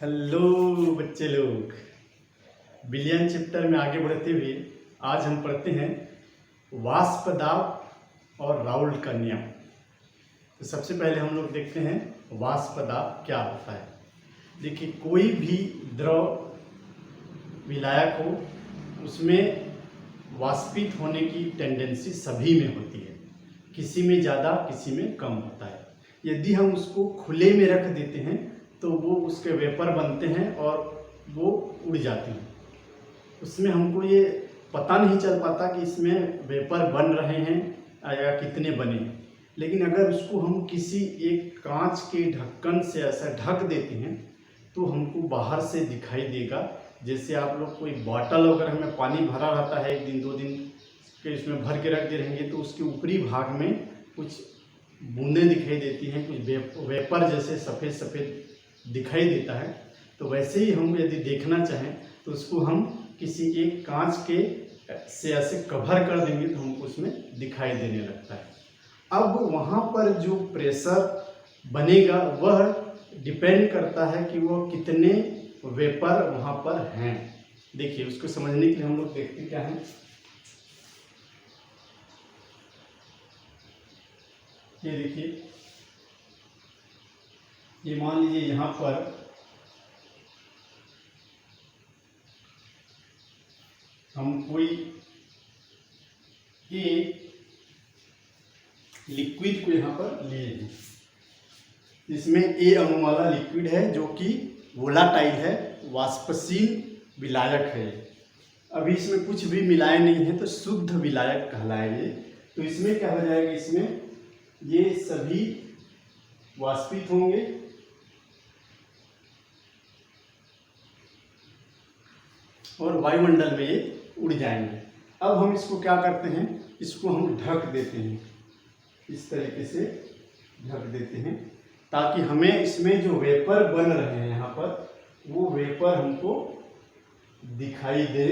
Hello बच्चे लोग, billion chapter में आगे बढ़ते हुए आज हम पढ़ते हैं वाष्प दाब और राउल्ट का नियम। तो सबसे पहले हम लोग देखते हैं वाष्प दाब क्या होता है। देखिए, कोई भी द्रव विलायक हो उसमें वाष्पित होने की टेंडेंसी सभी में होती है, किसी में ज़्यादा किसी में कम होता है। यदि हम उसको खुले में रख देते हैं तो वो उसके वेपर बनते हैं और वो उड़ जाते हैं। उसमें हमको ये पता नहीं चल पाता कि इसमें वेपर बन रहे हैं या कितने बने हैं। लेकिन अगर उसको हम किसी एक कांच के ढक्कन से ऐसा ढक देते हैं तो हमको बाहर से दिखाई देगा। जैसे आप लोग कोई बॉटल वगैरह में पानी भरा रहता है, 1 दिन 2 दिन के इसमें भर के रख दे रहेंगे तो उसके ऊपरी भाग में कुछ बूंदें दिखाई देती हैं, कुछ वेपर जैसे सफ़ेद सफ़ेद दिखाई देता है। तो वैसे ही हम यदि देखना चाहें तो उसको हम किसी एक कांच के से ऐसे कवर कर देंगे तो हमको उसमें दिखाई देने लगता है। अब वहाँ पर जो प्रेशर बनेगा वह डिपेंड करता है कि वो कितने वेपर वहाँ पर हैं। देखिए, उसको समझने के लिए हम लोग देखते क्या है। ये देखिए, ये मान लीजिए यहाँ पर हम कोई एक लिक्विड को यहाँ पर लिए हैं, इसमें ए अणु वाला लिक्विड है जो कि वोलाटाइल है, वाष्पशील विलायक है। अभी इसमें कुछ भी मिलाया नहीं है तो शुद्ध विलायक कहलाएंगे। तो इसमें क्या हो जाएगा, इसमें ये सभी वाष्पित होंगे और वायुमंडल में ये उड़ जाएंगे। अब हम इसको क्या करते हैं, इसको हम ढक देते हैं, इस तरीके से ढक देते हैं ताकि हमें इसमें जो वेपर बन रहे हैं यहाँ पर वो वेपर हमको दिखाई दे।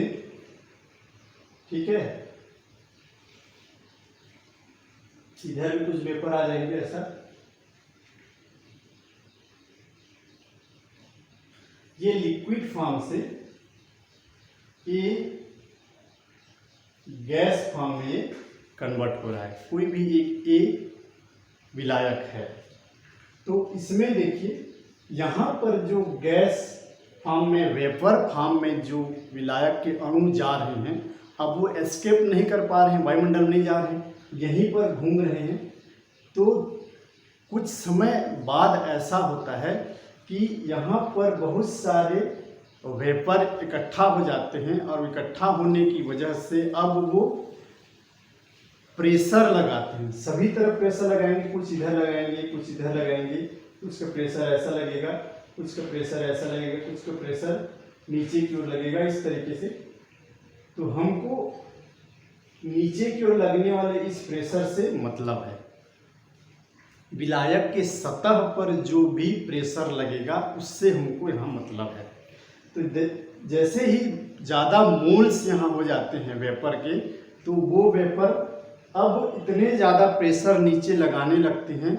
ठीक है, इधर भी कुछ वेपर आ जाएंगे ऐसा। ये लिक्विड फॉर्म से ये गैस फॉर्म में कन्वर्ट हो रहा है। कोई भी एक ए विलायक है तो इसमें देखिए, यहाँ पर जो गैस फॉर्म में, वेपर फॉर्म में जो विलायक के अणु जा रहे हैं, अब वो एस्केप नहीं कर पा रहे हैं, वायुमंडल नहीं जा रहे हैं, यहीं पर घूम रहे हैं। तो कुछ समय बाद ऐसा होता है कि यहाँ पर बहुत सारे वेपर इकट्ठा हो जाते हैं और इकट्ठा होने की वजह से अब वो प्रेशर लगाते हैं। सभी तरफ प्रेशर लगाएंगे, कुछ इधर लगाएंगे कुछ इधर लगाएंगे, कुछ का प्रेशर ऐसा लगेगा, कुछ का प्रेशर ऐसा लगेगा, कुछ का प्रेशर नीचे की ओर लगेगा, इस तरीके से। तो हमको नीचे की ओर लगने वाले इस प्रेशर से मतलब है। विलायक के सतह पर जो भी प्रेशर लगेगा उससे हमको यहाँ मतलब है। तो जैसे ही ज़्यादा मोल्स यहाँ हो जाते हैं वेपर के, तो वो वेपर अब इतने ज़्यादा प्रेशर नीचे लगाने लगते हैं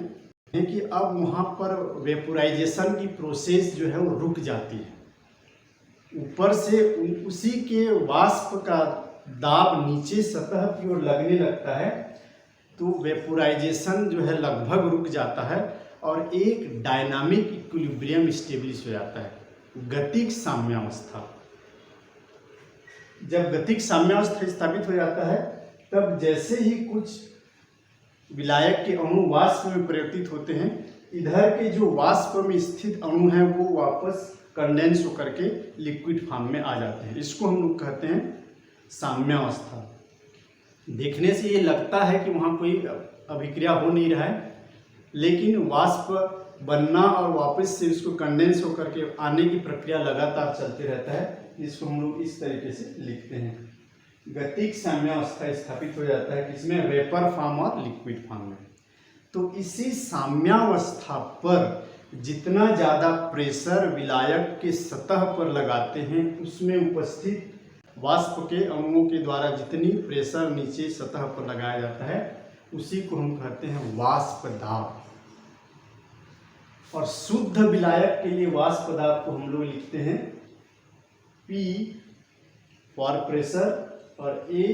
कि अब वहाँ पर वेपोराइजेशन की प्रोसेस जो है वो रुक जाती है। ऊपर से उसी के वाष्प का दाब नीचे सतह की ओर लगने लगता है तो वेपोराइजेशन जो है लगभग रुक जाता है और एक डायनामिक इक्विलिब्रियम स्टेब्लिश हो जाता है, गतिक साम्यावस्था। जब गतिक साम्यावस्था स्थापित हो जाता है तब जैसे ही कुछ विलायक के अणु वाष्प में परिवर्तित होते हैं, इधर के जो वाष्प में स्थित अणु हैं वो वापस कंडेंस होकर के लिक्विड फॉर्म में आ जाते हैं। इसको हम लोग कहते हैं साम्यावस्था। देखने से ये लगता है कि वहाँ कोई अभिक्रिया हो नहीं रहा है, लेकिन वाष्प बनना और वापस से उसको कंडेंस होकर के आने की प्रक्रिया लगातार चलते रहता है। इसको हम लोग इस तरीके से लिखते हैं, गतिक साम्यावस्था स्थापित हो जाता है किसमें, वेपर फॉर्म और लिक्विड फॉर्म में। तो इसी साम्यावस्था पर जितना ज़्यादा प्रेशर विलायक के सतह पर लगाते हैं उसमें उपस्थित वाष्प के अणुओं के द्वारा जितनी प्रेशर नीचे सतह पर लगाया जाता है उसी को हम कहते हैं वाष्प दाब। और शुद्ध विलायक के लिए वाष्प पदार्थ को हम लोग लिखते हैं P फॉर प्रेशर और A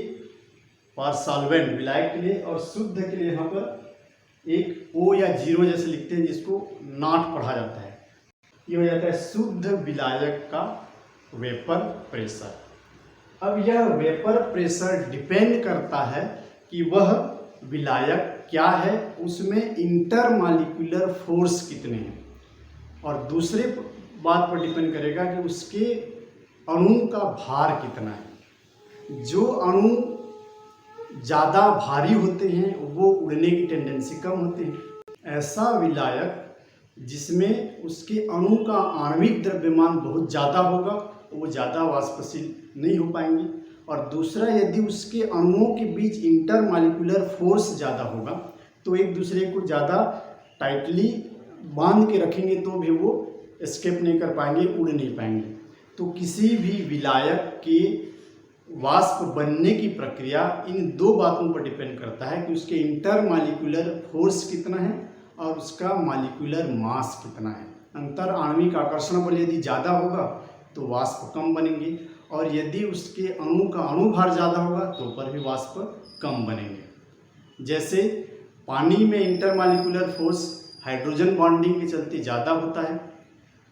फॉर सॉल्वेंट विलायक के लिए, और शुद्ध के लिए यहाँ पर एक O या 0 जैसे लिखते हैं जिसको नॉट पढ़ा जाता है। ये हो जाता है शुद्ध विलायक का वेपर प्रेशर। अब यह वेपर प्रेशर डिपेंड करता है कि वह विलायक क्या है, उसमें इंटरमॉलिक्यूलर फोर्स कितने हैं, और दूसरे बात पर डिपेंड करेगा कि उसके अणु का भार कितना है। जो अणु ज़्यादा भारी होते हैं वो उड़ने की टेंडेंसी कम होती है। ऐसा विलायक जिसमें उसके अणु का आणविक द्रव्यमान बहुत ज़्यादा होगा वो ज़्यादा वाष्पशील नहीं हो पाएंगे, और दूसरा यदि उसके अणुओं के बीच इंटरमॉलिक्यूलर फोर्स ज़्यादा होगा तो एक दूसरे को ज़्यादा टाइटली बांध के रखेंगे तो भी वो एस्केप नहीं कर पाएंगे, उड़ नहीं पाएंगे। तो किसी भी विलायक के वाष्प बनने की प्रक्रिया इन दो बातों पर डिपेंड करता है कि उसके इंटरमॉलिक्यूलर फोर्स कितना है और उसका मॉलिक्यूलर मास कितना है। अंतर आणविक आकर्षण बल यदि ज़्यादा होगा तो वाष्प कम बनेंगे, और यदि उसके अणु का अणुभार ज़्यादा होगा तो पर भी वाष्प कम बनेंगे। जैसे पानी में इंटरमॉलिक्यूलर फोर्स हाइड्रोजन बॉन्डिंग के चलते ज़्यादा होता है,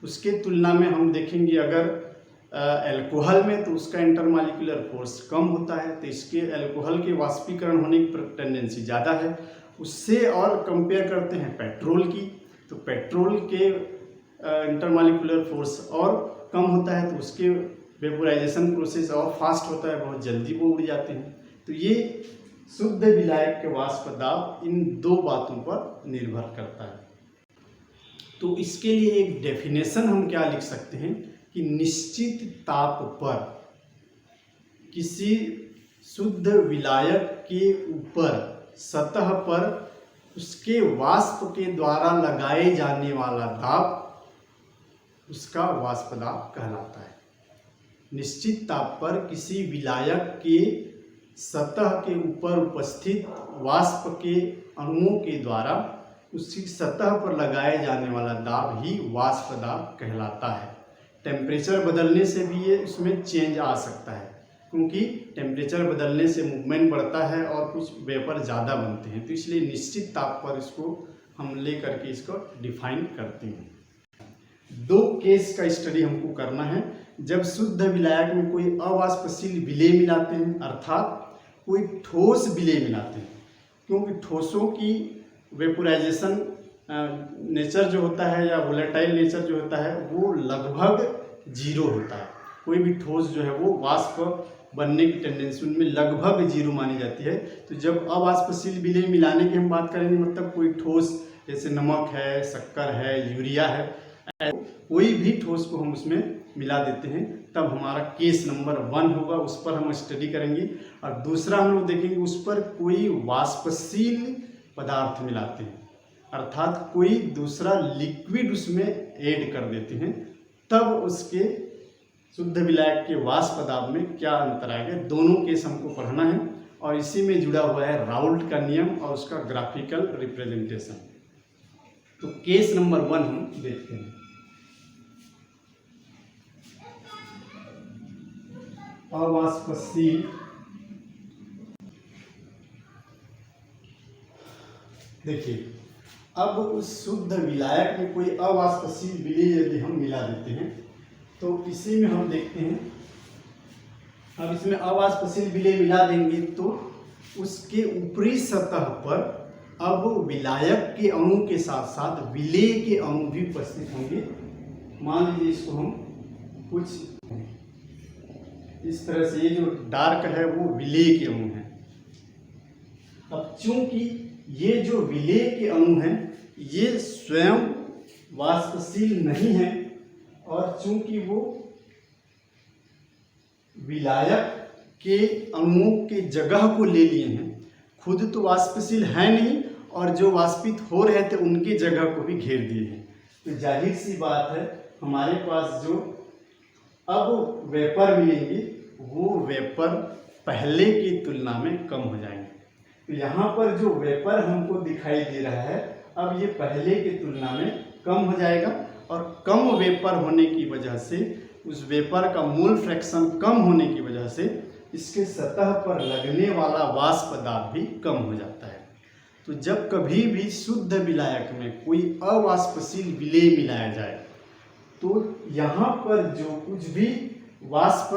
उसके तुलना में हम देखेंगे अगर अल्कोहल में तो उसका इंटरमॉलिक्यूलर फोर्स कम होता है, तो इसके अल्कोहल के वाष्पीकरण होने की टेंडेंसी ज़्यादा है। उससे और कंपेयर करते हैं पेट्रोल की, तो पेट्रोल के इंटरमॉलिक्यूलर फोर्स और कम होता है, तो उसके वेपोराइजेशन प्रोसेस और फास्ट होता है, बहुत जल्दी वो उड़ जाते हैं। तो ये शुद्ध विलायक के वाष्प दाब इन दो बातों पर निर्भर करता है। तो इसके लिए एक डेफिनेशन हम क्या लिख सकते हैं कि निश्चित ताप पर किसी शुद्ध विलायक के ऊपर सतह पर उसके वाष्प के द्वारा लगाए जाने वाला दाब उसका वाष्प दाब कहलाता है। निश्चित ताप पर किसी विलायक के सतह के ऊपर उपस्थित वाष्प के अणुओं के द्वारा उसकी सतह पर लगाए जाने वाला दाब ही वाष्प दाब कहलाता है। टेम्परेचर बदलने से भी ये इसमें चेंज आ सकता है, क्योंकि टेम्परेचर बदलने से मूवमेंट बढ़ता है और कुछ वेपर ज़्यादा बनते हैं, तो इसलिए निश्चित ताप पर इसको हम ले करके इसको डिफाइन करते हैं। दो केस का स्टडी हमको करना है। जब शुद्ध विलायक में कोई अवाष्पशील विलेय मिलाते हैं, अर्थात कोई ठोस विलेय मिलाते हैं, क्योंकि ठोसों की वेपोराइजेशन नेचर जो होता है या वोलेटाइल नेचर जो होता है वो लगभग जीरो होता है। कोई भी ठोस जो है वो वाष्प बनने की टेंडेंसी उनमें लगभग जीरो मानी जाती है। तो जब अवाष्पशील विलेय मिलाने की हम बात करेंगे, मतलब कोई ठोस जैसे नमक है, शक्कर है, यूरिया है, कोई भी ठोस को हम उसमें मिला देते हैं, तब हमारा केस नंबर 1 होगा, उस पर हम स्टडी करेंगे। और दूसरा हम लोग देखेंगे उस पर कोई वाष्पशील पदार्थ मिलाते हैं, अर्थात कोई दूसरा लिक्विड उसमें ऐड कर देते हैं, तब उसके शुद्ध विलायक के वाष्प दाब में क्या अंतर आएगा। दोनों केस हमको पढ़ना है, और इसी में जुड़ा हुआ है राउल्ट का नियम और उसका ग्राफिकल रिप्रेजेंटेशन। तो केस नंबर 1 हम देखते हैं। अवाष्पशील देखिए, अब उस शुद्ध विलायक में कोई अवाष्पशील विलेय यदि हम मिला देते हैं तो इसी में हम देखते हैं, अब इसमें अवाष्पशील विलेय मिला देंगे तो उसके ऊपरी सतह पर अब विलायक के अणु के साथ साथ विलेय के अणु भी उपस्थित होंगे। मान लीजिए इसको हम कुछ इस तरह से, ये जो डार्क है वो विलेय के अणु हैं। अब चूंकि ये जो विलेय के अणु हैं ये स्वयं वाष्पशील नहीं है, और चूंकि वो विलायक के अणुओं के जगह को ले लिए हैं, खुद तो वाष्पशील है नहीं और जो वाष्पित हो रहे थे उनकी जगह को भी घेर दिए हैं, तो जाहिर सी बात है हमारे पास जो अब वेपर मिलेंगे वो वेपर पहले की तुलना में कम हो जाएंगे। तो यहाँ पर जो वेपर हमको दिखाई दे रहा है अब ये पहले की तुलना में कम हो जाएगा, और कम वेपर होने की वजह से, उस वेपर का मोल फ्रैक्शन कम होने की वजह से इसके सतह पर लगने वाला वाष्प दाब भी कम हो जाता है। तो जब कभी भी शुद्ध विलायक में कोई अवाष्पशील विलेय मिलाया जाए तो यहाँ पर जो कुछ भी वाष्प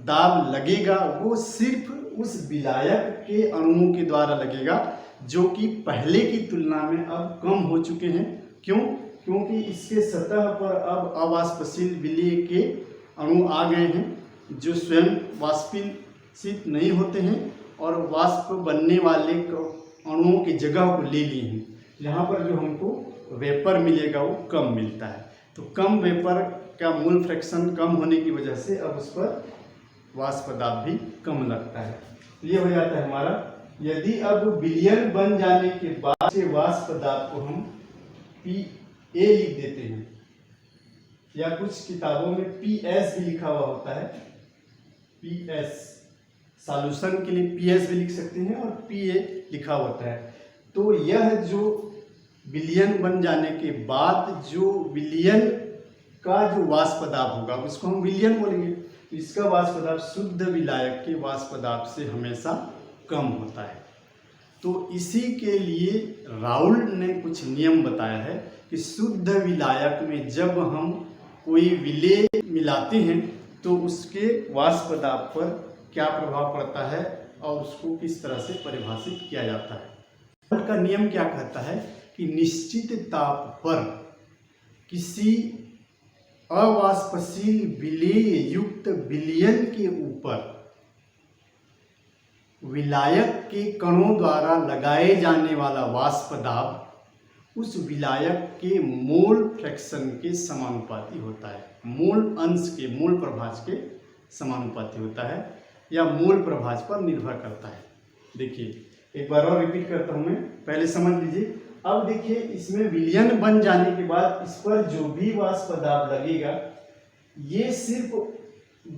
दाब लगेगा वो सिर्फ उस विलायक के अणुओं के द्वारा लगेगा, जो कि पहले की तुलना में अब कम हो चुके हैं। क्यों? क्योंकि इसके सतह पर अब अवाष्पशील विलेय के अणु आ गए हैं जो स्वयं वाष्पित नहीं होते हैं और वाष्प बनने वाले अणुओं की जगह को ले लिए हैं। यहाँ पर जो हमको वेपर मिलेगा वो कम मिलता है। तो कम वेपर का मोल फ्रैक्शन कम होने की वजह से अब उस पर वाष्प दाब भी कम लगता है। ये हो जाता है हमारा। यदि अब विलयन बन जाने के बाद से वाष्प दाब को हम PA लिख देते हैं, या कुछ किताबों में PS भी लिखा हुआ होता है। PS सॉल्यूशन के लिए PS भी लिख सकते हैं और PA लिखा होता है। तो यह जो विलयन बन जाने के बाद जो विलयन का जो वाष्प दाब होगा उसको हम विलयन बोलेंगे। तो इसका वाष्प दाब शुद्ध विलायक के वाष्प दाब से हमेशा कम होता है। तो इसी के लिए राउल्ट ने कुछ नियम बताया है कि शुद्ध विलायक में जब हम कोई विलेय मिलाते हैं तो उसके वाष्प दाब पर क्या प्रभाव पड़ता है और उसको किस तरह से परिभाषित किया जाता है। राउल्ट का नियम क्या कहता है कि निश्चित ताप पर किसी अवाष्पशील विलेय युक्त विलयन के ऊपर विलायक के कणों द्वारा लगाए जाने वाला वाष्प दाब उस विलायक के मोल फ्रैक्शन के समानुपाती होता है। मोल अंश के, मोल प्रभाज के समानुपाती होता है या मोल प्रभाज पर निर्भर करता है। देखिए एक बार और रिपीट करता हूं मैं, पहले समझ लीजिए। अब देखिए इसमें विलयन बन जाने के बाद इस पर जो भी वाष्प दाब लगेगा ये सिर्फ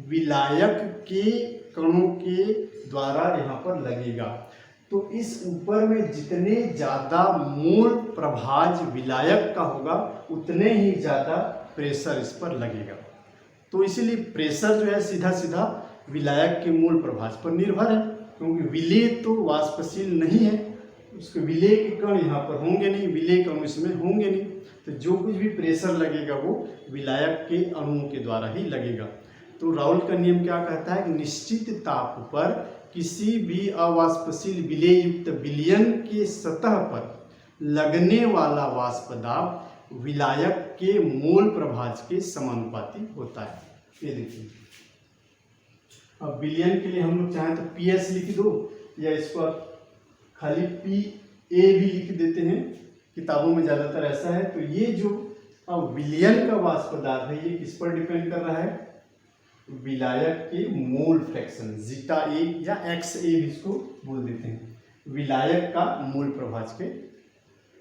विलायक के कणों के द्वारा यहाँ पर लगेगा। तो इस ऊपर में जितने ज़्यादा मोल प्रभाज विलायक का होगा उतने ही ज़्यादा प्रेशर इस पर लगेगा। तो इसीलिए प्रेशर जो है सीधा सीधा विलायक के मोल प्रभाज पर निर्भर है, क्योंकि विलेय तो वाष्पशील नहीं है, उसके विलेय के कण यहाँ पर होंगे नहीं, विलेय कण इसमें होंगे नहीं। तो जो कुछ भी प्रेशर लगेगा वो विलायक के अणुओं के द्वारा ही लगेगा। तो राउल्ट का नियम क्या कहता है कि निश्चित ताप पर किसी भी अवाष्पशील विलेय युक्त विलयन के सतह पर लगने वाला वाष्प दाब विलायक के मोल प्रभाज के समानुपाती होता है। ये देखिए अब विलयन के लिए हम लोग चाहें तो PS लिख दो या इसको आप खाली PA भी लिख देते हैं, किताबों में ज़्यादातर ऐसा है। तो ये जो अब विलयन का वाष्प दाब है ये किस पर डिपेंड कर रहा है? विलायक के मोल फ्रैक्शन जीटा A या XA भी इसको बोल देते हैं, विलायक का मोल प्रभाज के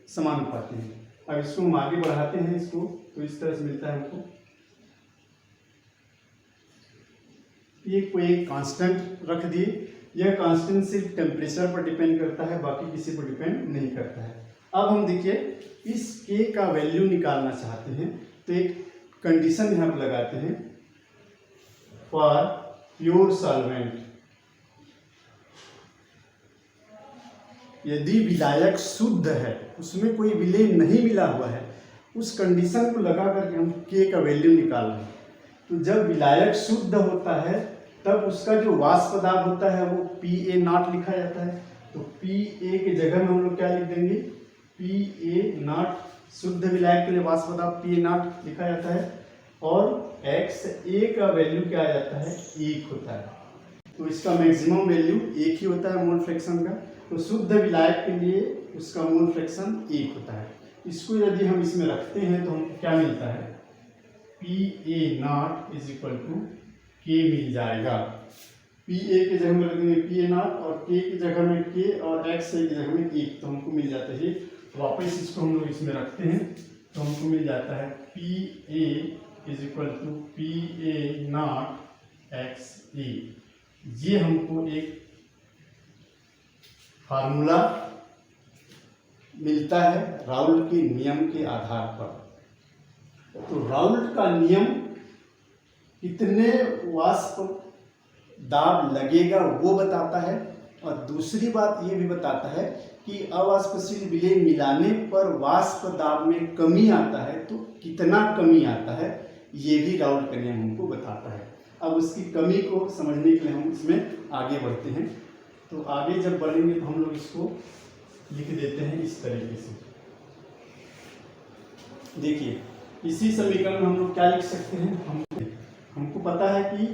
समानुपाती है। अब इसको हम आगे बढ़ाते हैं, इसको तो इस तरह से मिलता है हमको। ये कोई एक कांस्टेंट रख दिए, यह कांस्टेंट सिर्फ टेम्परेचर पर डिपेंड करता है, बाकी किसी पर डिपेंड नहीं करता है। अब हम देखिए इस K का वैल्यू निकालना चाहते हैं तो एक कंडीशन यहाँ पर लगाते हैं, फॉर प्योर सॉल्वेंट यदि विलायक शुद्ध है, उसमें कोई विलेय नहीं मिला हुआ है, उस कंडीशन को लगा करके हम K का वैल्यू निकाल रहे हैं। तो जब विलायक शुद्ध होता है तब उसका जो वाष्प दाब होता है वो PA नॉट लिखा जाता है। तो PA के जगह में हम लोग क्या लिख देंगे? PA नॉट, शुद्ध विलायक के लिए वाष्प दाब PA नॉट लिखा जाता है, और XA का वैल्यू क्या आ जाता है? 1 होता है। तो इसका मैक्सिमम वैल्यू 1 ही होता है मोल फ्रैक्शन का। तो शुद्ध विलायक के लिए उसका मोल फ्रैक्शन 1 होता है। इसको यदि हम इसमें रखते हैं तो हमको क्या मिलता है? PA naught is equal to K मिल जाएगा। PA के जगह में रखेंगे PA नॉट और K की जगह में K और XA की जगह में 1, तो हमको मिल जाता है। वापस इसको हम लोग इसमें रखते हैं तो हमको मिल जाता है PA is equal to PA naught XA। ये हमको एक फार्मूला मिलता है राउल्ट के नियम के आधार पर। तो राउल्ट का नियम कितने वाष्प दाब लगेगा वो बताता है, और दूसरी बात ये भी बताता है कि अवाष्पशील विलेय मिलाने पर वाष्प दाब में कमी आता है, तो कितना कमी आता है ये भी राउल्ट का नियम हमको बताता है। अब उसकी कमी को समझने के लिए हम इसमें आगे बढ़ते हैं। तो आगे जब बढ़ेंगे तो हम लोग इसको लिख देते हैं इस तरीके से। देखिए इसी समीकरण में हम लोग क्या लिख सकते हैं, हमको पता है कि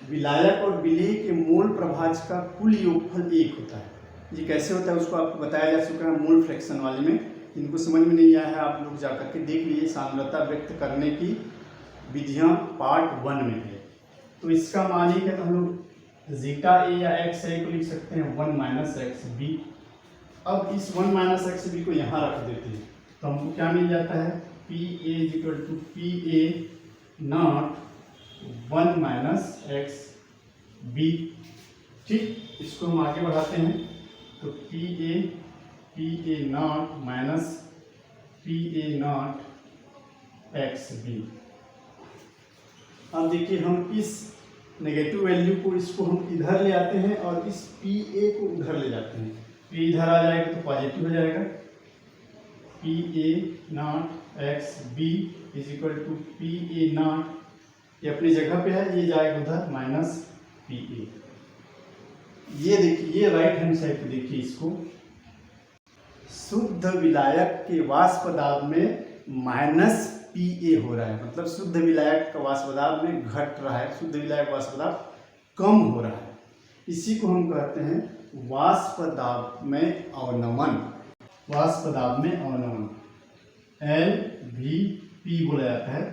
विलायक और विलेय के मोल प्रभाज का कुल योगफल 1 होता है। ये कैसे होता है उसको आपको बताया जा चुका है मोल फ्रैक्शन वाले में। इनको समझ में नहीं आया है आप लोग जाकर के देख लीजिए, सांद्रता व्यक्त करने की विधियां पार्ट 1 में है। तो इसका मान ही है, तो हम लोग जीटा ए या एक्स ए को लिख सकते हैं 1 माइनस एक्स बी। अब इस 1 माइनस एक्स बी को यहाँ रख देते हैं तो हमको क्या मिल जाता है, P A equal to P A naught 1 minus X B. ठीक, इसको हम आगे बढ़ाते हैं तो P A not minus P A not X B. अब देखिए हम इस नेगेटिव वैल्यू को इसको हम इधर ले आते हैं और इस पी ए को उधर ले जाते हैं, पी इधर आ जाएगा तो पॉजिटिव हो जाएगा। P A not X B is equal to P A naught, ये अपनी जगह पे है, ये जाएगा उधर माइनस पी ए। ये देखिए, ये राइट हैंड साइड पे देखिए, इसको शुद्ध विलायक के वाष्प दाब में माइनस पी ए हो रहा है, मतलब शुद्ध विलायक का वाष्प दाब में घट रहा है, शुद्ध विलायक वाष्प दाब कम हो रहा है। इसी को हम कहते हैं वाष्प दाब में अवनमन। वाष्प दाब में अवनमन LVP बोला जाता है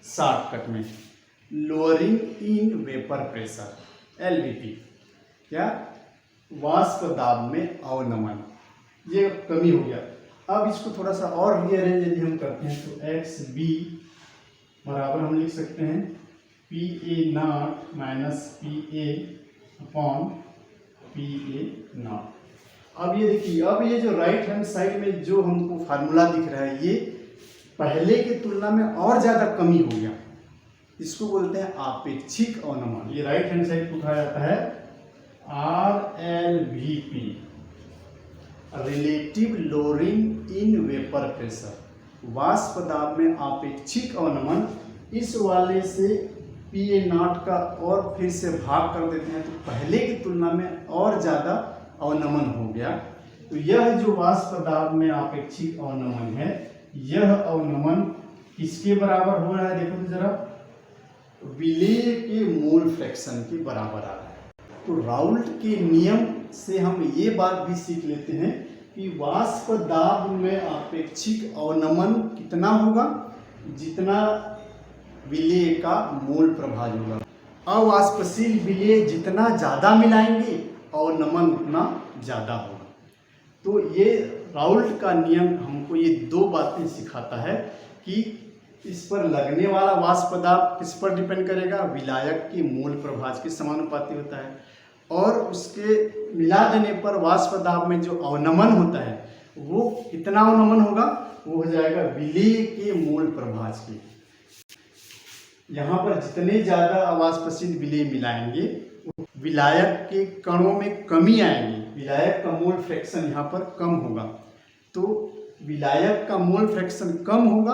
शॉर्टकट में, lowering in vapour pressure, LVP। क्या, वाष्प दाब में अवनमन, ये कमी हो गया। अब इसको थोड़ा सा और रीअरेंज यदि हम करते हैं तो एक्स बी बराबर हम लिख सकते हैं P A not minus P A upon P A not. अब ये देखिए, अब ये जो राइट हैंड साइड में जो हमको फार्मूला दिख रहा है ये पहले की तुलना में और ज़्यादा कमी हो गया, इसको बोलते हैं आपेक्षिक अवनमन। ये राइट हैंड साइड को कहा जाता है RLVP, relative lowering in vapour pressure, वाष्प दाब में आपेक्षिक अवनमन। इस वाले से पी ए नॉट का और फिर से भाग कर देते हैं तो पहले की तुलना में और ज़्यादा अवनमन हो गया। तो यह जो वाष्प दाब में आपेक्षिक अवनमन है, यह अवनमन किसके बराबर हो रहा है, देखो तो जरा, विलेय के मोल फ्रैक्शन के बराबर आ रहा है। तो राउल्ट के नियम से हम ये बात भी सीख लेते हैं कि वाष्प दाब में आपेक्षिक अवनमन कितना होगा, जितना विलेय का मोल प्रभाज होगा। अवाष्पशील विलेय जितना ज़्यादा मिलाएंगे अवनमन उतना ज़्यादा होगा। तो ये राउल्ट का नियम हमको ये दो बातें सिखाता है कि इस पर लगने वाला वाष्प दाब किस पर डिपेंड करेगा, विलायक के मोल प्रभाज के समानुपाती होता है, और उसके मिला देने पर वाष्प दाब में जो अवनमन होता है वो कितना अवनमन होगा, वो हो जाएगा विलेय के मोल प्रभाज के। यहाँ पर जितने ज़्यादा अवाष्पशील विलेय मिलाएंगे विलायक के कणों में कमी आएगी, विलायक का मोल फ्रैक्शन यहाँ पर कम होगा। तो विलायक का मोल फ्रैक्शन कम होगा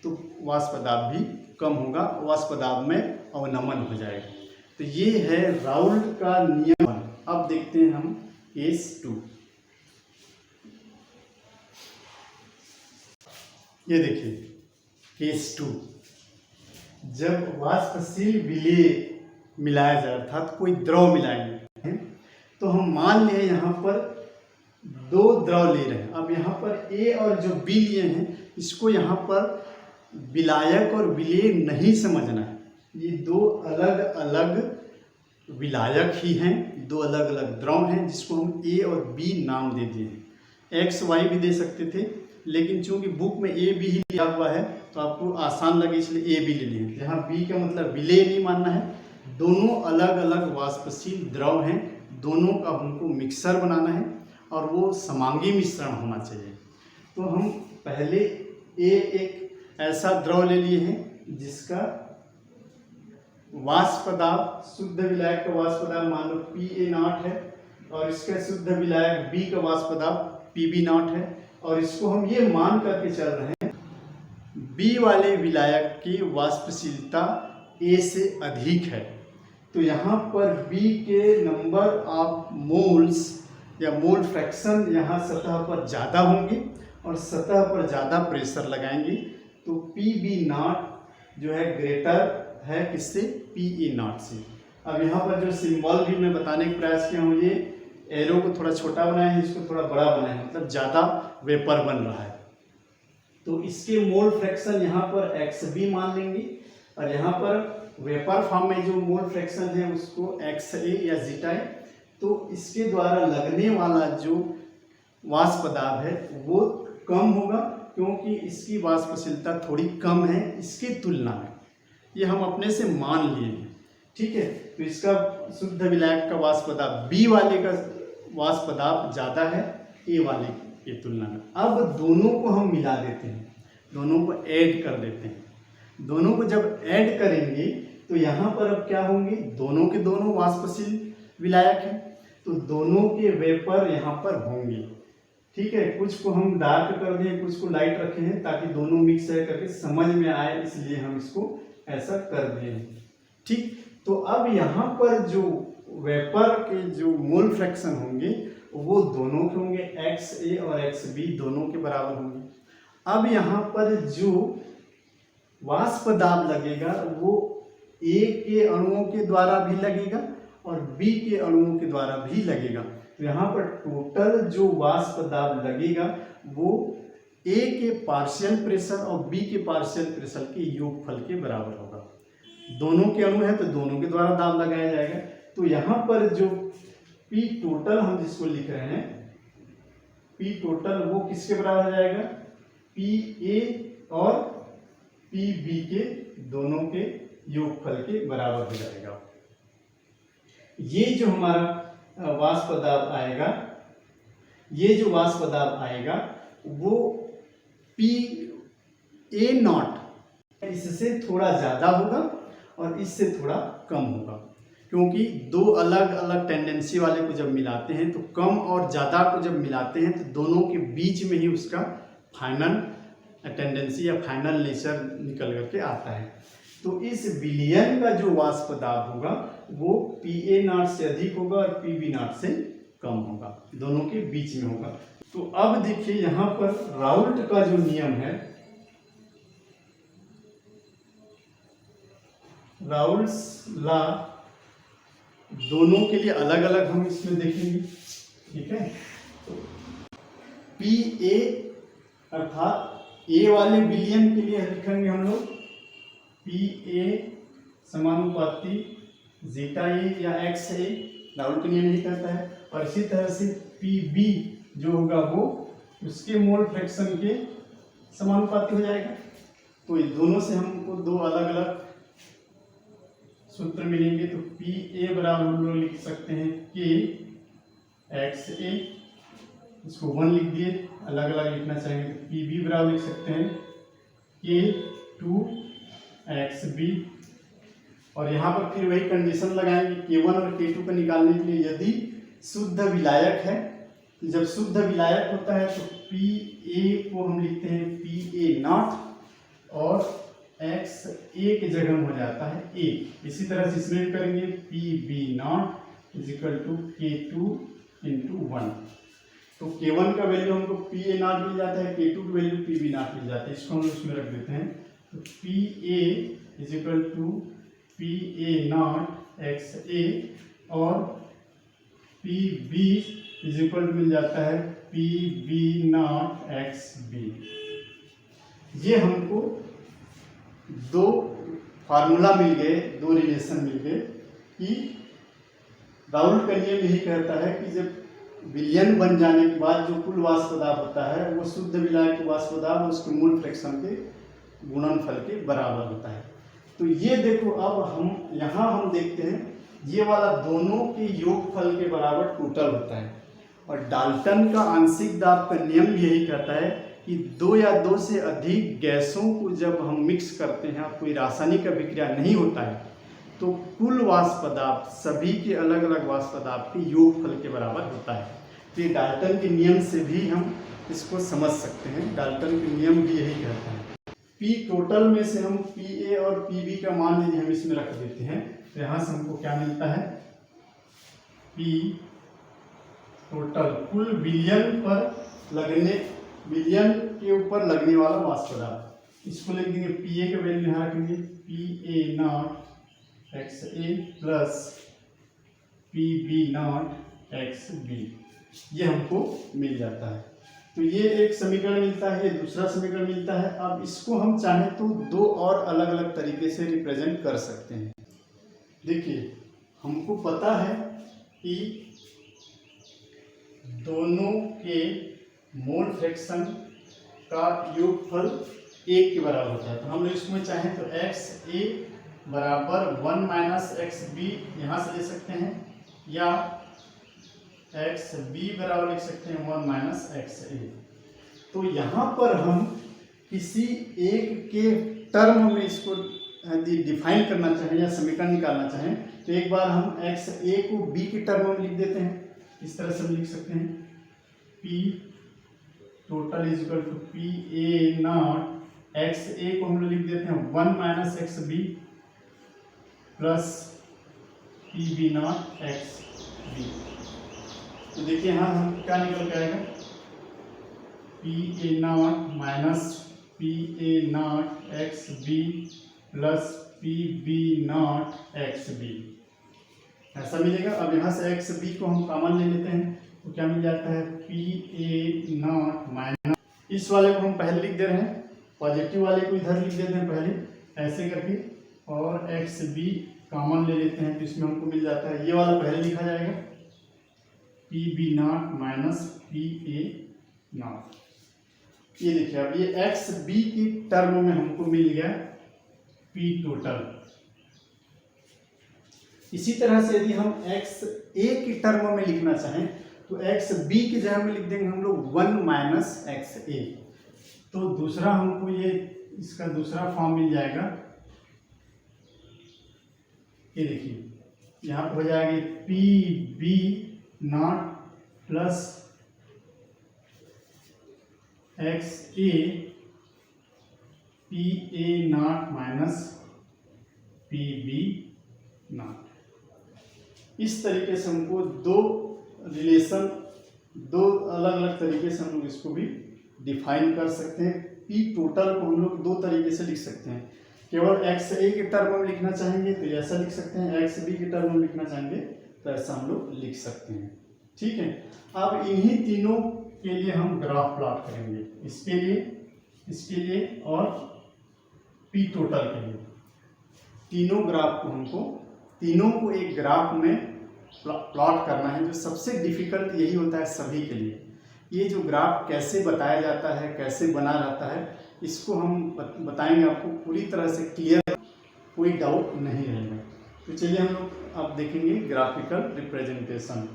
तो वाष्प दाब भी कम होगा, वाष्प दाब में अवनमन हो जाएगा। तो ये है राउल्ट का नियम। अब देखते हैं हम केस 2। ये देखिए केस 2, जब वाष्पशील विलेय मिलाया जाए अर्थात कोई द्रव मिलाएंगे, तो हम मान लें यहाँ पर दो द्रव ले रहे हैं। अब यहाँ पर ए और जो बी लिए हैं इसको यहाँ पर विलायक और विलेय नहीं समझना है, ये दो अलग अलग विलायक ही हैं, दो अलग अलग द्रव हैं जिसको हम ए और बी नाम दे दिए हैं। एक्स वाई भी दे सकते थे, लेकिन चूंकि बुक में ए बी ही लिया हुआ है तो आपको आसान लगे इसलिए ए बी ले लिए। यहाँ बी का मतलब विलेय नहीं मानना है, दोनों अलग अलग वाष्पशील द्रव हैं, दोनों का हमको मिक्सर बनाना है और वो समांगी मिश्रण होना चाहिए। तो हम पहले एक ऐसा द्रव ले लिए हैं जिसका वाष्प दाब, शुद्ध विलायक का वाष्प दाब मान लो Pa0 है और इसका शुद्ध विलायक B का वाष्प दाब Pb0 है, और इसको हम ये मान करके चल रहे हैं B वाले विलायक की वाष्पशीलता A से अधिक है। तो यहाँ पर B के नंबर ऑफ मोल्स या मोल फ्रैक्शन यहाँ सतह पर ज़्यादा होंगे और सतह पर ज़्यादा प्रेशर लगाएंगे, तो Pb0 जो है ग्रेटर है किससे, Pa0 से। अब यहाँ पर जो सिंबल भी मैं बताने का प्रयास किया हूँ, ये एरो को थोड़ा छोटा बनाया है, इसको थोड़ा बड़ा बनाया है, मतलब ज़्यादा वेपर बन रहा है। तो इसके मोल फ्रैक्शन यहाँ पर Xb मान लेंगे और यहाँ पर वेपर फॉर्म में जो मोल फ्रैक्शन है उसको XA या जीटा है। तो इसके द्वारा लगने वाला जो वाष्प दाब है वो कम होगा, क्योंकि इसकी वाष्पशीलता थोड़ी कम है इसकी तुलना में। ये हम अपने से मान लिए हैं, ठीक है। तो इसका शुद्ध विलायक का वाष्प दाब B वाले का वाष्प दाब ज़्यादा है A वाले की तुलना में। अब दोनों को हम मिला देते हैं, दोनों को ऐड कर देते हैं। दोनों को जब ऐड करेंगे तो यहाँ पर अब क्या होंगे, दोनों के दोनों वाष्पशील विलायक हैं, तो दोनों के वेपर यहाँ पर होंगे, ठीक है। कुछ को हम डार्क कर दें, कुछ को लाइट रखे हैं ताकि दोनों मिक्स करके समझ में आए, इसलिए हम इसको ऐसा कर दिए हैं, ठीक। तो अब यहाँ पर जो वेपर के जो मोल फ्रैक्शन होंगे वो दोनों के होंगे, XA और XB दोनों के बराबर होंगे। अब यहाँ पर जो वाष्प दाब लगेगा वो A के अणुओं के द्वारा भी लगेगा और B के अणुओं के द्वारा भी लगेगा। तो यहाँ पर टोटल जो वाष्प दाब लगेगा वो A के पार्शियल प्रेशर और B के पार्शियल प्रेशर के योगफल के बराबर होगा। दोनों के अणु है तो दोनों के द्वारा दाब लगाया जाएगा। तो यहाँ पर जो P टोटल हम जिसको लिख रहे हैं, P टोटल वो किसके बराबर हो जाएगा, Pa और Pb के दोनों के योगफल के बराबर हो जाएगा। ये जो हमारा वाष्प दाब आएगा, ये जो वाष्प दाब आएगा वो Pa0 इससे थोड़ा ज़्यादा होगा और इससे थोड़ा कम होगा, क्योंकि दो अलग अलग टेंडेंसी वाले को जब मिलाते हैं तो कम और ज़्यादा को जब मिलाते हैं तो दोनों के बीच में ही उसका फाइनल टेंडेंसी या फाइनल नेचर निकल करके आता है। तो इस विलयन का जो वाष्प दाब होगा वो Pa0 से अधिक होगा और Pb0 से कम होगा, दोनों के बीच में होगा। तो अब देखिए यहाँ पर राउल्ट का जो नियम है, राउल्ट्स लॉ दोनों के लिए अलग अलग हम इसमें देखेंगे, ठीक है। Pa अर्थात A वाले विलयन के लिए लिखेंगे हम लोग Pa समानुपाती जीटा A या XA, राउल्ट का नियम यही कहता है। और इसी तरह से Pb जो होगा वो उसके मोल फ्रैक्शन के समानुपाती हो जाएगा। तो ये दोनों से हमको दो अलग अलग सूत्र मिलेंगे। तो Pa बराबर हम लोग लिख सकते हैं KXA, इसको 1 लिख दिए, अलग अलग लिखना चाहेंगे तो Pb बराबर लिख सकते हैं K2XB। और यहाँ पर फिर वही कंडीशन लगाएंगे K1 और K2 का निकालने के लिए। यदि शुद्ध विलायक है, तो जब शुद्ध विलायक होता है तो Pa को हम लिखते हैं Pa0 और XA की जगह हो जाता है A। इसी तरह से इसमें करेंगे Pb0 = K2 × 1। तो K1 का वैल्यू हमको Pa0 मिल जाता है, K2 की वैल्यू Pb0 मिल जाता है, इसको हम उसमें रख देते हैं। तो Pa = Pa0 XA और Pb मिल जाता है Pb0 XB। ये हमको दो फार्मूला मिल गए, दो रिलेशन मिल गए कि राउल्ट का नियम यही कहता है कि जब विलयन बन जाने के बाद जो कुल वाष्प दाब होता है वो शुद्ध विलायक वाष्प दाब और उसके मूल फ्रैक्शन के गुणनफल के बराबर होता है। तो ये देखो, अब हम यहाँ हम देखते हैं ये वाला दोनों के योगफल के बराबर टोटल होता है। और डाल्टन का आंशिक दाब का नियम यही कहता है कि दो या दो से अधिक गैसों को जब हम मिक्स करते हैं और कोई रासायनिक अभिक्रिया नहीं होता है तो कुल वाष्प पदार्थ सभी के अलग अलग वाष्प पदार्थ के योगफल के बराबर होता है। तो ये डाल्टन के नियम से भी हम इसको समझ सकते हैं। डाल्टन के नियम भी यही कहता है। पी टोटल में से हम पी ए और पी बी का मान यदि हम इसमें रख देते हैं तो यहाँ से हमको क्या मिलता है, पी टोटल कुल बिलियन के ऊपर लगने वाला वाष्प पदार्थ। इसको लिख देंगे पी ए का वैल्यू यहाँ रखेंगे P A not X A plus P B not X B, ये हमको मिल जाता है। तो ये एक समीकरण मिलता है, ये दूसरा समीकरण मिलता है। अब इसको हम चाहें तो दो और अलग अलग तरीके से रिप्रेजेंट कर सकते हैं। देखिए हमको पता है कि दोनों के मोल फ्रैक्शन का योगफल 1 के बराबर होता है। तो हम लोग इसमें चाहें तो एक्स ए बराबर 1 माइनस एक्स बी यहाँ से ले सकते हैं, या एक्स बी बराबर लिख सकते हैं 1 माइनस एक्स ए। तो यहाँ पर हम किसी एक के टर्म में इसको यदि डिफाइन करना चाहें या समीकरण निकालना चाहें तो एक बार हम एक्स ए को बी के टर्म में लिख देते हैं। इस तरह से हम लिख सकते हैं P total is equal to P A not X A को हम लोग लिख देते हैं 1 minus X B plus P B not X B. तो देखिए यहाँ हम क्या निकल के आएगा, P A not minus P A not X B plus P B not X B, ऐसा मिलेगा। अब यहाँ से एक्स बी को हम कॉमन ले लेते हैं तो क्या मिल जाता है, पी ए नॉट माइनस, इस वाले को हम पहले लिख दे रहे हैं, पॉजिटिव वाले को इधर लिख देते हैं पहले ऐसे करके, और एक्स बी कॉमन ले लेते हैं तो इसमें हमको मिल जाता है, ये वाला पहले लिखा जाएगा P B naught minus P A naught. ये देखिए अब ये एक्स बी की टर्म में हमको मिल गया पी टोटल। इसी तरह से यदि हम एक्स ए की टर्म में लिखना चाहें तो एक्स बी की जगह में लिख देंगे हम लोग 1 माइनस एक्स ए। तो दूसरा हमको ये इसका दूसरा फॉर्म मिल जाएगा, ये देखिए यहाँ पर हो जाएगी P B naught plus X A P A not minus P B naught. इस तरीके से हमको दो अलग अलग तरीके से हम लोग इसको भी डिफाइन कर सकते हैं। पी टोटल को हम लोग दो तरीके से लिख सकते हैं, केवल एक्स ए के टर्म में लिखना चाहेंगे तो ऐसा लिख सकते हैं, एक्स बी के टर्म में लिखना चाहेंगे तो ऐसा हम लोग लिख सकते हैं। ठीक है, अब इन्हीं तीनों के लिए हम ग्राफ प्लॉट करेंगे, इसके लिए और पी टोटल के लिए। तीनों ग्राफ को हमको तीनों को एक ग्राफ में प्लॉट करना है। जो सबसे डिफिकल्ट यही होता है सभी के लिए। ये जो ग्राफ कैसे बताया जाता है, कैसे बना रहता है, इसको हम बताएंगे आपको पूरी तरह से क्लियर, कोई डाउट नहीं रहेगा। तो चलिए हम लोग अब देखेंगे ग्राफिकल रिप्रेजेंटेशन।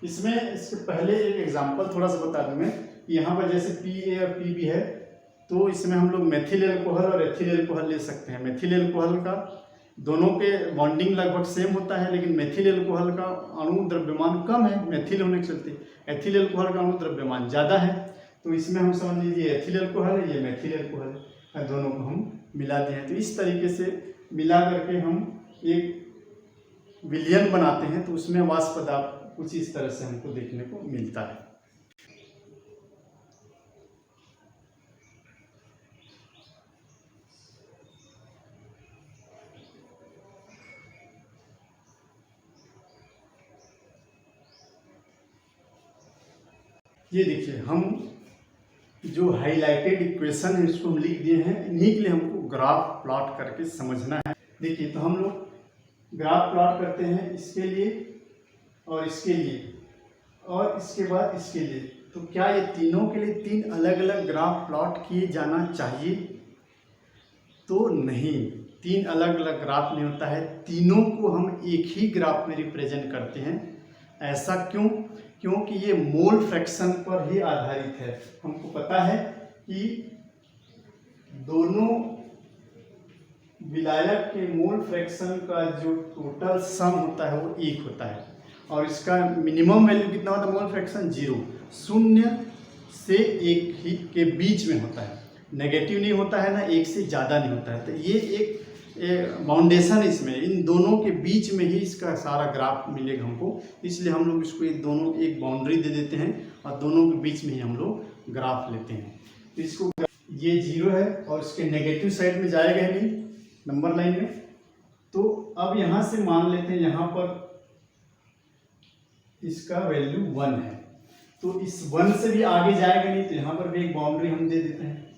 इसमें इससे पहले एक एग्जांपल थोड़ा सा बता दूं मैं। यहाँ पर जैसे पी ए और पी बी है तो इसमें हम लोग मेथिल एल्कोहल और एथिल एल्कोहल ले सकते हैं। मेथिल एल्कोहल का दोनों के बॉन्डिंग लगभग सेम होता है, लेकिन मेथिल एल्कोहल का अणु द्रव्यमान कम है मेथिल होने के चलते, एथिल एल्कोहल का अणु द्रव्यमान ज़्यादा है। तो इसमें हम समझ लीजिए एथिल एल्कोहल है, ये मेथिल एल्कोहल है, दोनों को हम मिलाते हैं। तो इस तरीके से मिला करके हम एक विलयन बनाते हैं, तो उसमें वाष्प पदार्थ कुछ इस तरह से हमको देखने को मिलता है। ये देखिए हम जो हाईलाइटेड इक्वेशन है इसको हम लिख दिए हैं, इन्हीं के लिए हमको ग्राफ प्लॉट करके समझना है। देखिए तो हम लोग ग्राफ प्लॉट करते हैं इसके लिए और इसके लिए और इसके बाद इसके लिए। तो क्या ये तीनों के लिए तीन अलग अलग ग्राफ प्लॉट किए जाना चाहिए? तो नहीं, तीन अलग अलग ग्राफ नहीं होता है, तीनों को हम एक ही ग्राफ में रिप्रेजेंट करते हैं। ऐसा क्यों? क्योंकि ये मोल फ्रैक्शन पर ही आधारित है। हमको पता है कि दोनों विलायक के मोल फ्रैक्शन का जो टोटल सम होता है वो 1 होता है, और इसका मिनिमम वैल्यू कितना होता है मोल फ्रैक्शन 0, 0 से 1 ही के बीच में होता है, नेगेटिव नहीं होता है ना 1 से ज़्यादा नहीं होता है। तो ये एक बाउंडेशन इसमें, इन दोनों के बीच में ही इसका सारा ग्राफ मिलेगा हमको, इसलिए हम लोग इसको दोनों एक बाउंड्री दे देते हैं और दोनों के बीच में ही हम लोग ग्राफ लेते हैं। तो इसको ये 0 है और इसके नेगेटिव साइड में जाएगा नहीं नंबर लाइन में। तो अब यहाँ से मान लेते हैं यहाँ पर इसका वैल्यू 1 है, तो इस 1 से भी आगे जाएगा नहीं, तो यहाँ पर भी एक बाउंड्री हम दे देते हैं।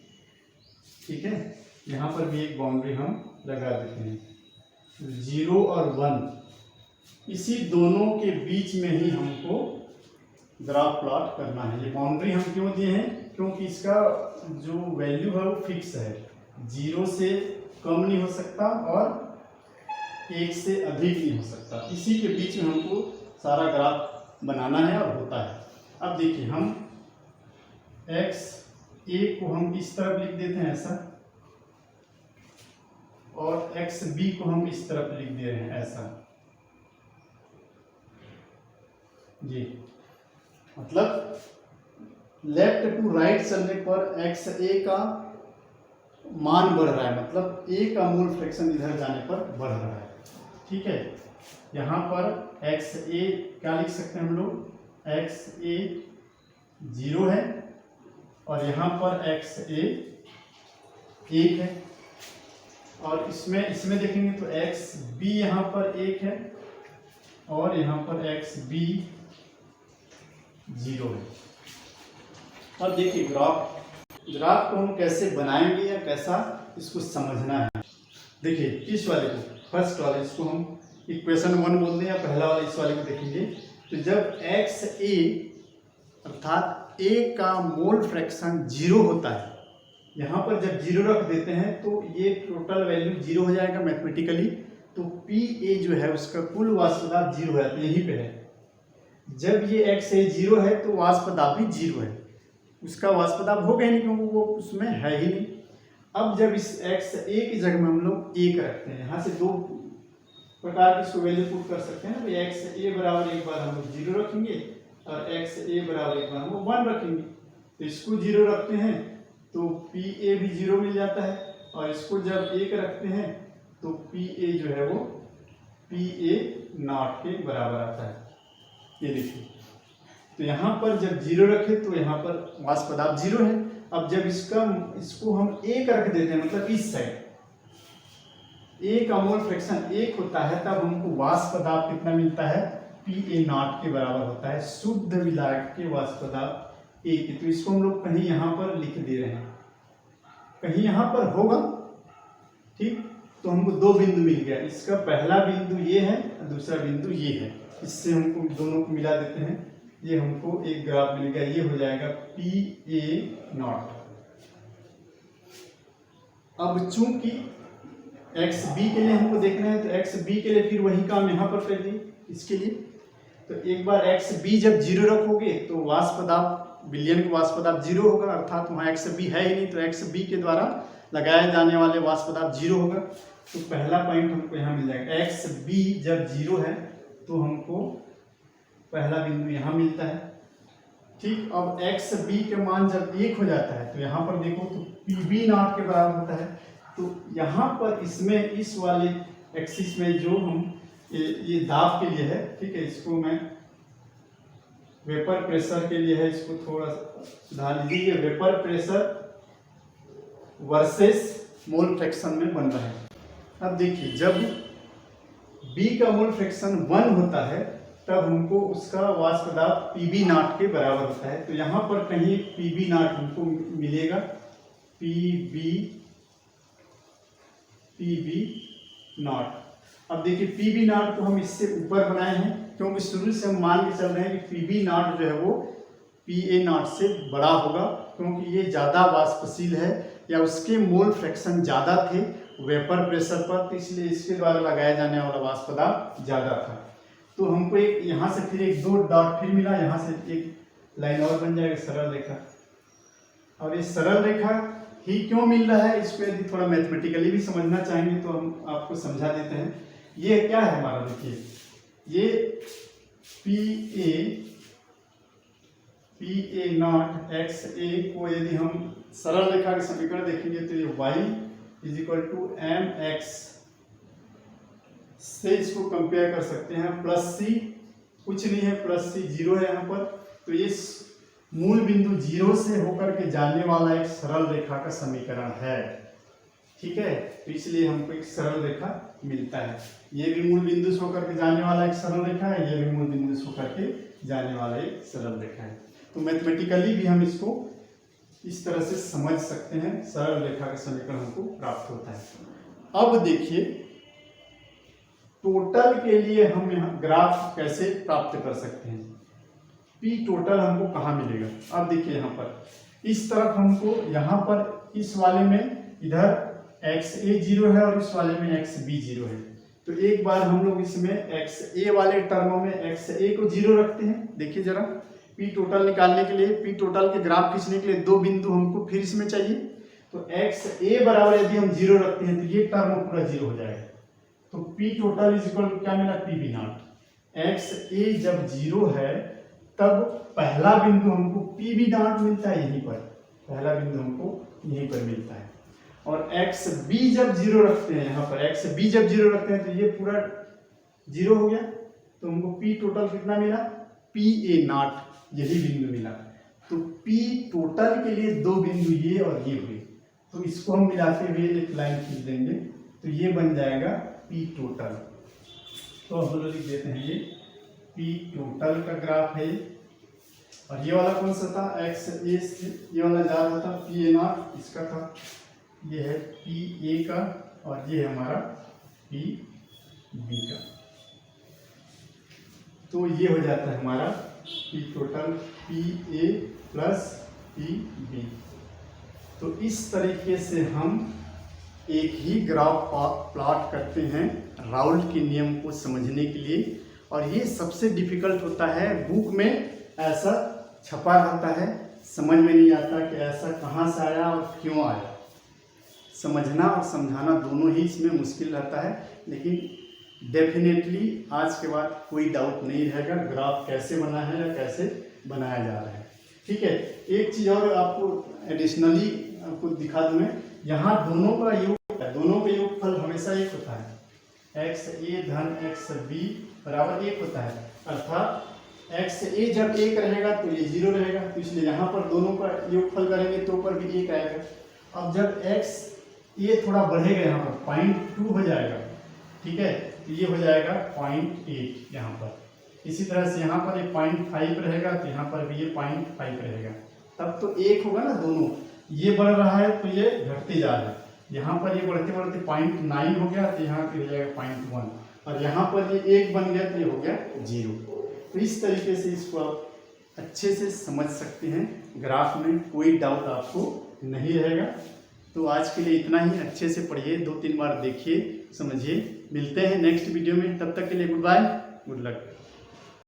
ठीक है, यहाँ पर भी एक बाउंड्री हम लगा देते हैं। 0 और 1 इसी दोनों के बीच में ही हमको ग्राफ प्लॉट करना है। ये बाउंड्री हम क्यों दिए हैं, क्योंकि इसका जो वैल्यू है वो फिक्स है, 0 से कम नहीं हो सकता और 1 से अधिक नहीं हो सकता, इसी के बीच में हमको सारा ग्राफ बनाना है और होता है। अब देखिए हम x a को हम इस तरफ लिख देते हैं ऐसा, और एक्स बी को हम इस तरफ लिख दे रहे हैं ऐसा। जी मतलब लेफ्ट टू राइट चलने पर एक्स ए का मान बढ़ रहा है, मतलब ए का मोल फ्रैक्शन इधर जाने पर बढ़ रहा है। ठीक है, यहाँ पर एक्स ए क्या लिख सकते हैं हम लोग, एक्स ए 0 है और यहाँ पर एक्स ए 1 है, और इसमें देखेंगे तो एक्स बी यहाँ पर 1 है और यहाँ पर एक्स बी 0 है। अब देखिए ग्राफ को हम कैसे बनाएंगे या कैसा इसको समझना है। देखिए इस वाले को, फर्स्ट वाले, इसको हम इक्वेशन 1 बोलते हैं, या पहला वाला इस वाले को देखेंगे। तो जब एक्स ए अर्थात ए का मोल फ्रैक्शन 0 होता है, यहाँ पर जब 0 रख देते हैं तो ये टोटल वैल्यू 0 हो जाएगा मैथमेटिकली। तो पी ए जो है उसका कुल वाष्प दाब 0 है, तो यहीं पे है। जब ये एक्स ए 0 है तो वाष्प दाब भी 0 है, उसका वाष्प दाब हो गया नहीं क्योंकि वो उसमें है ही नहीं। अब जब इस एक्स ए की जगह में हम लोग 1 रखते हैं, यहाँ से 2 प्रकार की इसको वैल्यू पुट कर सकते हैं। एक्स ए बराबर एक बार हम लोग 0 रखेंगे और एक्स ए बराबर एक बार हम लोग 1 रखेंगे। तो इसको 0 रखते हैं तो पी ए भी 0 मिल जाता है, और इसको जब 1 रखते हैं तो पी ए जो है वो पी ए नॉट के बराबर आता है। ये देखिए, तो यहाँ पर जब 0 रखे तो यहाँ पर वाष्प दाब 0 है। अब जब इसको हम 1 रख देते हैं, मतलब इस साइड ए का मोल फ्रैक्शन 1 होता है, तब हमको वाष्प दाब कितना मिलता है, पी ए नॉट के बराबर होता है, शुद्ध विलायक के वाष्प दाब 1। तो इसको हम लोग कहीं यहाँ पर लिख दे रहे हैं, कहीं यहाँ पर होगा। ठीक, तो हमको 2 बिंदु मिल गया, इसका पहला बिंदु ये है और दूसरा बिंदु ये है, इससे हमको दोनों को मिला देते हैं, ये हमको एक ग्राफ मिल गया। ये हो जाएगा पी ए नॉट। अब चूंकि एक्स बी के लिए हमको देखना है, तो एक्स बी के लिए फिर वही काम यहाँ पर कर दिए इसके लिए। तो एक बार एक्स बी जब 0 रखोगे तो वाष्प दाब, विलयन का वाष्प दाब 0 होगा, अर्थात वहाँ एक्स बी है ही नहीं, तो एक्स बी के द्वारा लगाए जाने वाले वाष्प दाब 0 होगा। तो पहला पॉइंट हमको यहाँ मिल जाएगा, एक्स बी जब 0 है तो हमको पहला बिंदु यहाँ मिलता है। ठीक, अब एक्स बी के मान जब 1 हो जाता है तो यहाँ पर देखो तो पी बी नॉट के बराबर होता है। तो यहाँ पर इसमें इस वाले एक्सिस में जो हम ये दाब के लिए है, ठीक है, इसको मैं वेपर प्रेशर के लिए है, इसको थोड़ा सुधार लीजिए। Vapour pressure versus mole fraction में बन रहा है। अब देखिए जब B का मोल फ्रैक्शन 1 होता है तब हमको उसका वाष्प दाब पीबी नॉट के बराबर होता है। तो यहाँ पर कहीं पीबी नॉट हमको मिलेगा, पीबी नॉट। अब देखिए पीबी नॉट को हम इससे ऊपर बनाए हैं क्योंकि शुरू से हम मान के चल रहे हैं कि पीबी नॉट जो है वो पी ए नॉट से बड़ा होगा, क्योंकि ये ज़्यादा वाष्पशील है या उसके मोल फ्रैक्शन ज़्यादा थे वेपर प्रेशर पर, तो इसलिए इसके द्वारा लगाया जाने वाला वाष्प दाब ज़्यादा था। तो हमको एक यहाँ से फिर एक 2 डॉट फिर मिला, यहाँ से एक लाइन और बन जाएगा सरल रेखा। और ये सरल रेखा ही क्यों मिल रहा है, इसको यदि थोड़ा मैथमेटिकली भी समझना चाहेंगे तो हम आपको समझा देते हैं। ये क्या है हमारा, देखिए ये P A not X A को यदि हम सरल रेखा के समीकरण देखेंगे तो ये y is equal to M X से इसको कंपेयर कर सकते हैं। प्लस सी कुछ नहीं है, प्लस सी जीरो है यहाँ पर, तो ये मूल बिंदु जीरो से होकर के जाने वाला एक सरल रेखा का समीकरण है। ठीक है, तो इसलिए हमको एक सरल रेखा मिलता है। ये भी मूल बिंदु से होकर के जाने वाला एक सरल रेखा है, ये भी मूल बिंदु से होकर के जाने वाला एक सरल रेखा है। तो मैथमेटिकली भी हम इसको इस तरह से समझ सकते हैं, सरल रेखा का समीकरण हमको प्राप्त होता है। अब देखिए टोटल के लिए हम यहाँ ग्राफ कैसे प्राप्त कर सकते हैं। पी टोटल हमको कहाँ मिलेगा, अब देखिए यहाँ पर इस तरफ हमको, यहाँ पर इस वाले में इधर एक्स ए जीरो है और इस वाले में एक्स बी जीरो है। तो एक बार हम लोग इसमें एक्स ए वाले टर्मों में एक्स ए को जीरो रखते हैं। देखिए जरा, पी टोटल निकालने के लिए, पी टोटल के ग्राफ खींचने के लिए दो बिंदु हमको फिर इसमें चाहिए। तो एक्स ए बराबर यदि हम जीरो रखते हैं तो ये टर्म पूरा जीरो हो जाएगा। तो P total is equal to क्या मिला, P B not. X A जब जीरो है तब पहला बिंदु हमको पी बी नॉट मिलता है, यहीं पर पहला बिंदु हमको यहीं पर मिलता है। और एक्स बी जब जीरो रखते हैं, यहाँ पर एक्स बी जब जीरो रखते हैं तो ये पूरा जीरो हो गया। तो हमको पी टोटल कितना मिला, पी ए नॉट, यही बिंदु मिला। तो पी टोटल के लिए दो बिंदु ये और ये हुए, तो इसको हम मिलाते हुए एक लाइन खींच देंगे तो ये बन जाएगा पी टोटल। तो हम लोग लिख देते हैं ये पी टोटल का ग्राफ है। और ये वाला कौन सा था, एक्स ए से ये वाला जा रहा था, पी ए नॉट इसका था, ये है पी ए का और ये है हमारा पी बी का। तो ये हो जाता है हमारा P total P A plus P B. तो इस तरीके से हम एक ही ग्राफ प्लॉट करते हैं राउल्ट के नियम को समझने के लिए। और ये सबसे डिफिकल्ट होता है, बुक में ऐसा छपा रहता है, समझ में नहीं आता कि ऐसा कहाँ से आया और क्यों आया। समझना और समझाना दोनों ही इसमें मुश्किल रहता है, लेकिन डेफिनेटली आज के बाद कोई डाउट नहीं रहेगा ग्राफ कैसे बना है या कैसे बनाया जा रहा है। ठीक है, एक चीज़ और आपको एडिशनली आपको दिखा दूँ मैं, यहाँ दोनों का योगफल हमेशा एक होता है। एक्स ए धन एक्स बी बराबर एक होता है, अर्थात एक्स ए जब एक रहेगा तो ये जीरो रहेगा, तो इसलिए यहाँ पर दोनों का योगफल करेंगे तो ऊपर भी एक आएगा। अब जब एक्स ए थोड़ा बढ़ेगा, यहाँ पर 0.2 हो जाएगा, ठीक है, तो ये हो जाएगा 0.8 यहाँ पर। इसी तरह से यहाँ पर ये 0.5 रहेगा तो यहाँ पर भी ये 0.5 रहेगा, तब तो एक होगा ना दोनों। ये बढ़ रहा है तो ये घटते जा रहा है, यहाँ पर ये बढ़ते बढ़ते 0.9 हो गया तो यहाँ पे हो जाएगा 0.1, और यहाँ पर ये 1 बन गया तो ये हो गया 0। तो इस तरीके से इसको आप अच्छे से समझ सकते हैं, ग्राफ में कोई डाउट आपको नहीं रहेगा। तो आज के लिए इतना ही, अच्छे से पढ़िए, 2-3 बार देखिए, समझिए। मिलते हैं नेक्स्ट वीडियो में, तब तक के लिए गुड बाय, गुड लक।